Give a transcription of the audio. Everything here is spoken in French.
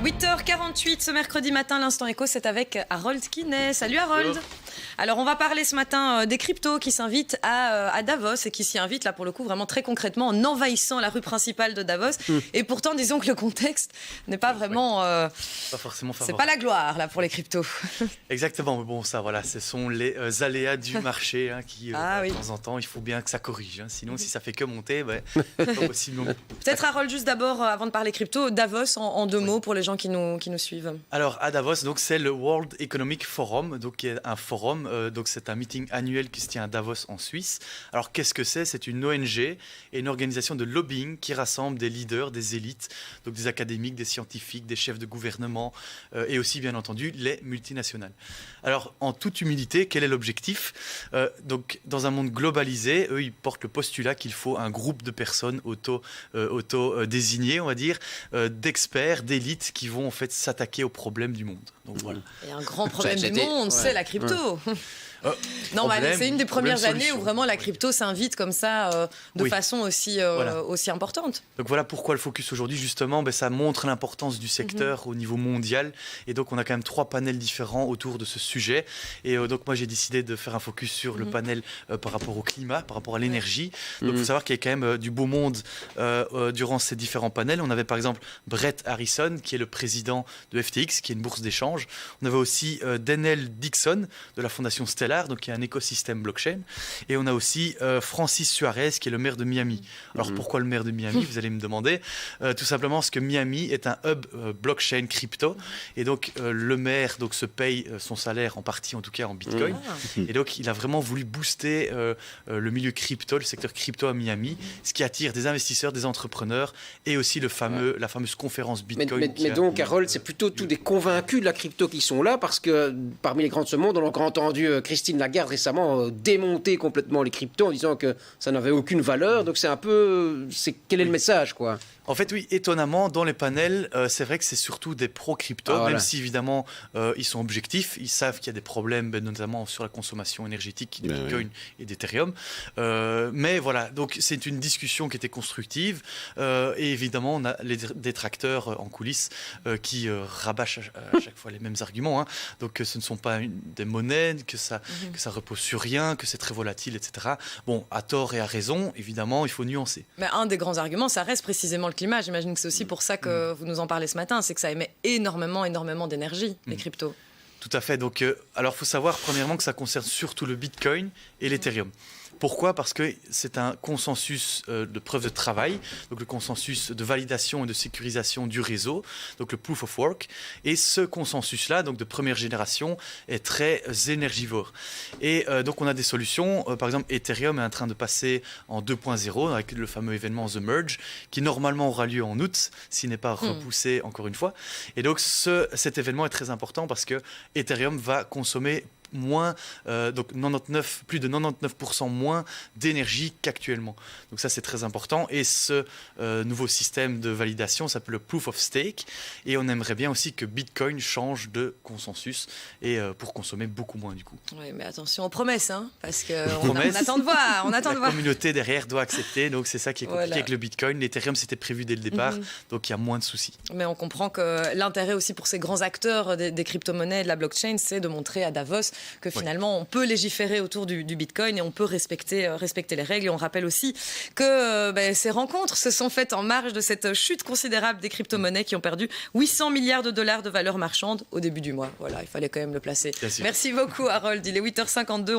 8h48 ce mercredi matin, l'instant éco, c'est avec Harold Kinney. Salut Harold. Bonjour. Alors on va parler ce matin des cryptos qui s'invitent à Davos et qui s'y invitent là pour le coup vraiment très concrètement en envahissant la rue principale de Davos. Et pourtant disons que le contexte n'est pas vraiment... pas forcément favorable. C'est pas la gloire là pour les cryptos. Exactement, mais bon ça voilà, ce sont les aléas du marché qui oui. de temps en temps il faut bien que ça corrige. Sinon si ça fait que monter, c'est pas possible. Peut-être Harold juste d'abord avant de parler crypto, Davos en deux mots pour les gens qui nous suivent. Alors à Davos, donc c'est le World Economic Forum, donc qui est un forum, donc c'est un meeting annuel qui se tient à Davos en Suisse. Alors qu'est-ce que c'est ? C'est une ONG et une organisation de lobbying qui rassemble des leaders, des élites, donc des académiques, des scientifiques, des chefs de gouvernement et aussi bien entendu les multinationales. Alors en toute humilité, quel est l'objectif ? Donc dans un monde globalisé, eux ils portent le postulat qu'il faut un groupe de personnes auto-désignées, on va dire, d'experts, d'élites qui vont en fait s'attaquer aux problèmes du monde. Donc voilà. Et un grand problème du monde, c'est la crypto. Non, c'est une des premières années où vraiment la crypto s'invite comme ça de façon aussi importante. Donc voilà pourquoi le focus aujourd'hui, justement, ça montre l'importance du secteur au niveau mondial. Et donc on a quand même 3 panels différents autour de ce sujet. Et donc moi j'ai décidé de faire un focus sur le panel par rapport au climat, par rapport à l'énergie. Donc il faut savoir qu'il y a quand même du beau monde durant ces différents panels. On avait par exemple Brett Harrison, qui est le président de FTX, qui est une bourse d'échange. On avait aussi Denell Dixon de la fondation Stellar, donc il y a un écosystème blockchain. Et on a aussi Francis Suarez, qui est le maire de Miami. Alors pourquoi le maire de Miami, vous allez me demander. Tout simplement parce que Miami est un hub blockchain crypto. Et donc le maire se paye son salaire en partie, en tout cas en Bitcoin. Et donc il a vraiment voulu booster le milieu crypto, le secteur crypto à Miami, ce qui attire des investisseurs, des entrepreneurs et aussi la fameuse conférence Bitcoin. Mais donc, Harold, c'est plutôt tous des convaincus de la crypto qui sont là, parce que parmi les grands de ce monde, on a encore entendu Christine Lagarde récemment démonter complètement les cryptos en disant que ça n'avait aucune valeur. Donc quel est le message, quoi ? En fait, oui, étonnamment, dans les panels, c'est vrai que c'est surtout des pro-crypto, même si évidemment ils sont objectifs, ils savent qu'il y a des problèmes, notamment sur la consommation énergétique du Bitcoin et d'Ethereum. Mais voilà, donc c'est une discussion qui était constructive. Et évidemment, on a les détracteurs en coulisses qui rabâchent à chaque fois les mêmes arguments. Donc ce ne sont pas des monnaies, que ça repose sur rien, que c'est très volatile, etc. Bon, à tort et à raison, évidemment, il faut nuancer. Mais un des grands arguments, ça reste précisément le climat. J'imagine que c'est aussi pour ça que vous nous en parlez ce matin, c'est que ça émet énormément d'énergie, les cryptos. Tout à fait. Donc, alors, il faut savoir, premièrement, que ça concerne surtout le Bitcoin et l'Ethereum. Pourquoi ? Parce que c'est un consensus de preuve de travail, donc le consensus de validation et de sécurisation du réseau, donc le proof of work. Et ce consensus-là, donc de première génération, est très énergivore. Et donc on a des solutions. Par exemple, Ethereum est en train de passer en 2.0 avec le fameux événement The Merge, qui normalement aura lieu en août, s'il n'est pas repoussé encore une fois. Et donc cet événement est très important parce que Ethereum va consommer donc plus de 99% moins d'énergie qu'actuellement. Donc ça c'est très important. Et ce nouveau système de validation s'appelle le Proof of Stake. Et on aimerait bien aussi que Bitcoin change de consensus et pour consommer beaucoup moins du coup. Oui, mais attention aux promesses, parce qu'on attend de voir. La communauté derrière doit accepter. Donc c'est ça qui est compliqué avec le Bitcoin. L'Ethereum c'était prévu dès le départ, donc il y a moins de soucis. Mais on comprend que l'intérêt aussi pour ces grands acteurs des crypto-monnaies et de la blockchain, c'est de montrer à Davos que finalement on peut légiférer autour du Bitcoin et on peut respecter les règles. Et on rappelle aussi que ces rencontres se sont faites en marge de cette chute considérable des crypto-monnaies qui ont perdu 800 milliards de dollars de valeur marchande au début du mois. Voilà, il fallait quand même le placer. Merci beaucoup Harold, il est 8h52.